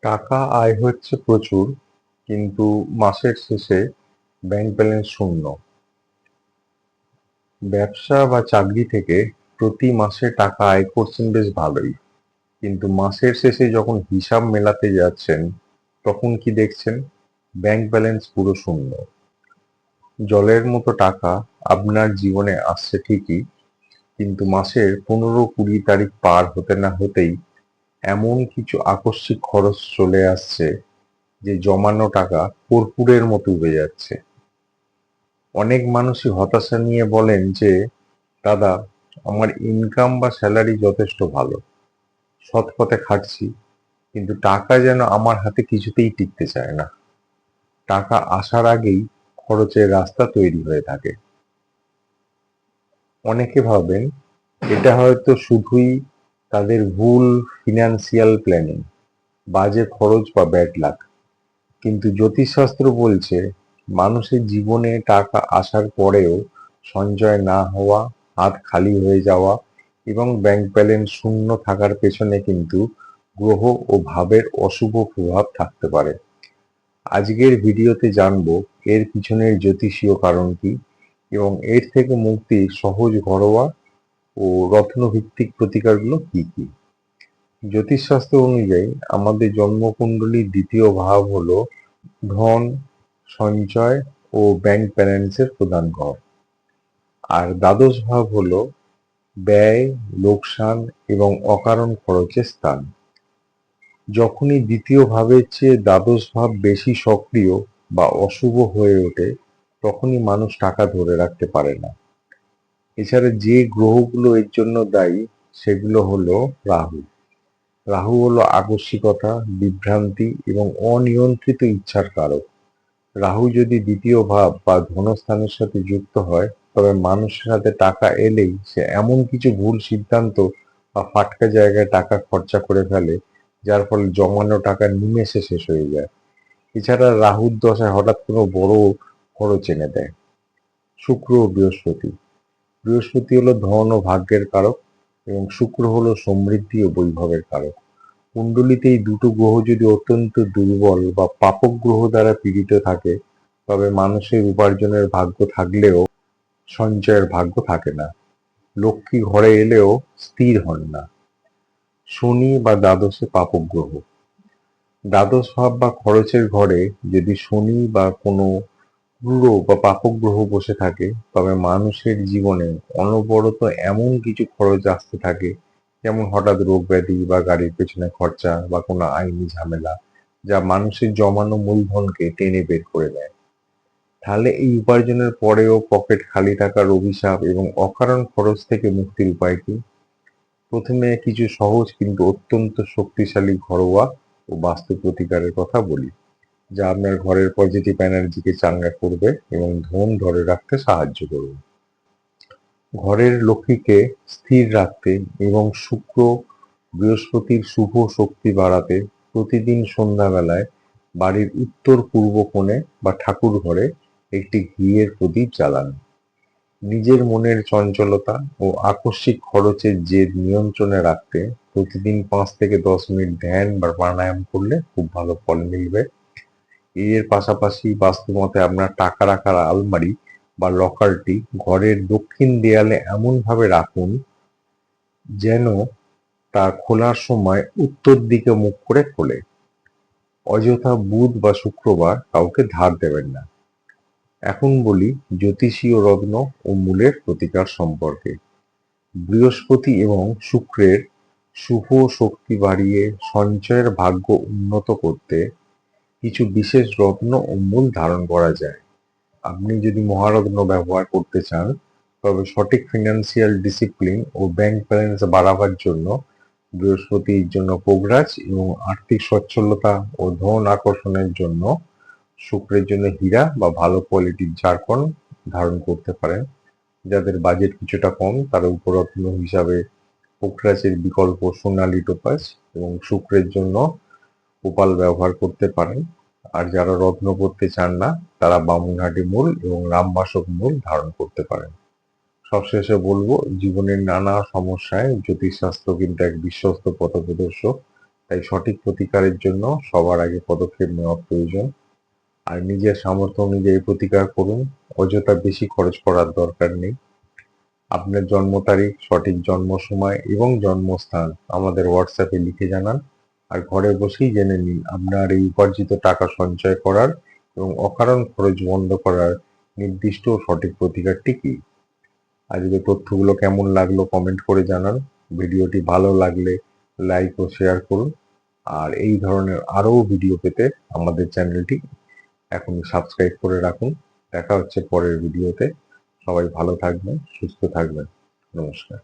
টাকা আয় হচ্ছে প্রচুর, কিন্তু মাসের শেষে ব্যাংক ব্যালেন্স শূন্য। ব্যবসা বা চাকরি থেকে প্রতি মাসে টাকা আয় করছেন বেশ ভালোই, কিন্তু মাসের শেষে যখন হিসাব মেলাতে যাচ্ছেন তখন কি দেখছেন? ব্যাংক ব্যালেন্স পুরো শূন্য। জলের মতো টাকা আপনার জীবনে আসছে ঠিকই, কিন্তু মাসের 15-20 তারিখ পার হতে না হতেই এমন কিছু আকস্মিক খরচ চলে আসছে যে জমানো টাকা কর্পূরের মতো উবে যাচ্ছে। অনেক মানুষই হতাশা নিয়ে বলেন যে, দাদা, আমার ইনকাম বা স্যালারি যথেষ্ট ভালো, সৎ পথে খাটছি, কিন্তু টাকা যেন আমার হাতে কিছুতেই টিকতে চায় না। টাকা আসার আগেই খরচের রাস্তা তৈরি হয়ে থাকে। অনেকে ভাবেন এটা হয়তো শুধুই তাদের ভুল ফিনান্সিয়াল প্ল্যানিং, বাজে খরচ বা ব্যাড লাক। কিন্তু জ্যোতিষশাস্ত্র বলছে মানুষের জীবনে টাকা আসার পরেও সঞ্চয় না হওয়া, হাত খালি হয়ে যাওয়া এবং ব্যাংক ব্যালেন্স শূন্য থাকার পেছনে কিন্তু গ্রহ ও ভাবের অশুভ প্রভাব থাকতে পারে। আজকের ভিডিওতে জানবো এর পিছনের জ্যোতিষীয় কারণ কি এবং এর থেকে মুক্তির সহজ ঘরোয়া ও রত্নভিত্তিক প্রতিকারগুলো কি কি। জ্যোতিষশাস্ত্র অনুযায়ী আমাদের জন্মকুণ্ডলীর দ্বিতীয় ভাব হলো ধন, সঞ্চয় ও ব্যাংক ব্যালেন্সের প্রধান ঘর। আর দ্বাদশ ভাব হলো ব্যয়, লোকসান এবং অকারণ খরচের স্থান। যখনই দ্বিতীয় ভাবের চেয়ে দ্বাদশ ভাব বেশি সক্রিয় বা অশুভ হয়ে ওঠে, তখনই মানুষ টাকা ধরে রাখতে পারে না। এছাড়া যে গ্রহগুলো এর জন্য দায়ী সেগুলো হলো রাহু। রাহু হলো আকস্মিকতা, বিভ্রান্তি এবং অনিয়ন্ত্রিত ইচ্ছার কারক। রাহু যদি দ্বিতীয় ভাব বা ধনস্থানের সাথে যুক্ত হয়, তবে মানুষের হাতে টাকা এলেই সে এমন কিছু ভুল সিদ্ধান্ত বা ফাটকা জায়গায় টাকা খরচা করে ফেলে, যার ফলে জমানো টাকা নিমেষে শেষ হয়ে যায়। এছাড়া রাহুর দশায় হঠাৎ কোনো বড় খরচ এনে দেয়। শুক্র ও বৃহস্পতি। বৃহস্পতি হলো ধন ও ভাগ্যের কারক এবং শুক্র হলো সমৃদ্ধি ও বৈভবের কারক। কুণ্ডলিতে এই দুটো গ্রহ যদি অত্যন্ত দুর্বল বা পাপক গ্রহ দ্বারা পীড়িত থাকে, তবে মানুষের উপার্জনের ভাগ্য থাকলেও সঞ্চয়ের ভাগ্য থাকে না। লক্ষ্মী ঘরে এলেও স্থির হন না। শনি বা দ্বাদশে পাপক গ্রহ। দ্বাদশ ভাব বা খরচের ঘরে যদি শনি বা কোনো ক্রূর বা পাপক গ্রহ বসে থাকে, তবে মানুষের জীবনে অনবরত এমন কিছু খরচ আসতে থাকে, যেমন হঠাৎ রোগ ব্যাধি বা গাড়ির পেছনে খরচা বা কোনো আইনি ঝামেলা, যা মানুষের জমানো মূলধনকে টেনে বের করে দেয়। তাহলে এই উপার্জনের পরেও পকেট খালি থাকার অভিশাপ এবং অকারণ খরচ থেকে মুক্তির উপায় কি? প্রথমে কিছু সহজ কিন্তু অত্যন্ত শক্তিশালী ঘরোয়া ও বাস্তু প্রতিকারের কথা বলি, যা আপনার ঘরের পজিটিভ এনার্জিকে চাঙ্গা করবে এবং ধন ধরে রাখতে সাহায্য করবে। ঘরের লক্ষ্মীকে স্থির রাখতে এবং শুক্র বৃহস্পতির শুভ শক্তি বাড়াতে প্রতিদিন সন্ধ্যাবেলায় বাড়ির উত্তর পূর্ব কোণে বা ঠাকুর ঘরে একটি ঘিয়ের প্রদীপ জ্বালান। নিজের মনের চঞ্চলতা ও আকস্মিক খরচের জেদ নিয়ন্ত্রণে রাখতে প্রতিদিন 5 থেকে 10 মিনিট ধ্যান বা প্রাণায়াম করলে খুব ভালো ফল মিলবে। এর পাশাপাশি বাস্তুমতে আপনার টাকা রাখার আলমারি বা লকারটি ঘরের দক্ষিণ দেয়ালে এমনভাবে রাখুন যেন তা খোলার সময় উত্তর দিকে মুখ করে খোলে। অযথা বুধ বা শুক্রবার কাউকে ধার দেবেন না। এখন বলি জ্যোতিষীয় রত্ন ও মূলের প্রতিকার সম্পর্কে। বৃহস্পতি এবং শুক্রের শুভ শক্তি বাড়িয়ে সঞ্চয়ের ভাগ্য উন্নত করতে কিছু বিশেষ রত্ন ও মূল ধারণ করা যায়। আপনি যদি মহারত্ন ব্যবহার করতে চান, তবে সঠিক ফিনান্সিয়াল ডিসিপ্লিন ও ব্যাংক ব্যালেন্স বাড়াবার জন্য বৃহস্পতির জন্য পোগরাজ এবং আর্থিক সচ্ছলতা ও ধন আকর্ষণের জন্য শুক্রের জন্য হীরা বা ভালো কোয়ালিটির জারকন ধারণ করতে পারেন। যাদের বাজেট কিছুটা কম, তারা উপরত্ন হিসাবে পোগরাজের বিকল্প সোনালী টোপাজ এবং শুক্রের জন্য ওপাল ব্যবহার করতে পারেন। আর যারা রত্ন করতে চান না, তারা বামুনহাটি মূল এবং রামবাসক মূল ধারণ করতে পারেন। সবশেষে বলবো, জীবনের নানা সমস্যায় জ্যোতিষশাস্ত্র কিন্তু এক বিশ্বস্ত পথপ্রদর্শক। তাই সঠিক প্রতিকারের জন্য সবার আগে পদক্ষেপ নেওয়া প্রয়োজন। আর নিজের সামর্থ্য অনুযায়ী প্রতিকার করুন, অযথা বেশি খরচ করার দরকার নেই। আপনার জন্ম তারিখ, সঠিক জন্ম সময় এবং জন্মস্থান আমাদের হোয়াটসঅ্যাপে লিখে জানান। আর ঘরে বসেই জেনে নিন আপনার এই উপার্জিত টাকা সঞ্চয় করার এবং অকারণ খরচ বন্ধ করার নির্দিষ্ট ও সঠিক প্রতিকারটি কি। আজকের তথ্যগুলো কেমন লাগলো কমেন্ট করে জানান। ভিডিওটি ভালো লাগলে লাইক ও শেয়ার করুন। আর এই ধরনের আরও ভিডিও পেতে আমাদের চ্যানেলটি এখনই সাবস্ক্রাইব করে রাখুন। দেখা হচ্ছে পরের ভিডিওতে। সবাই ভালো থাকবেন, সুস্থ থাকবেন। নমস্কার।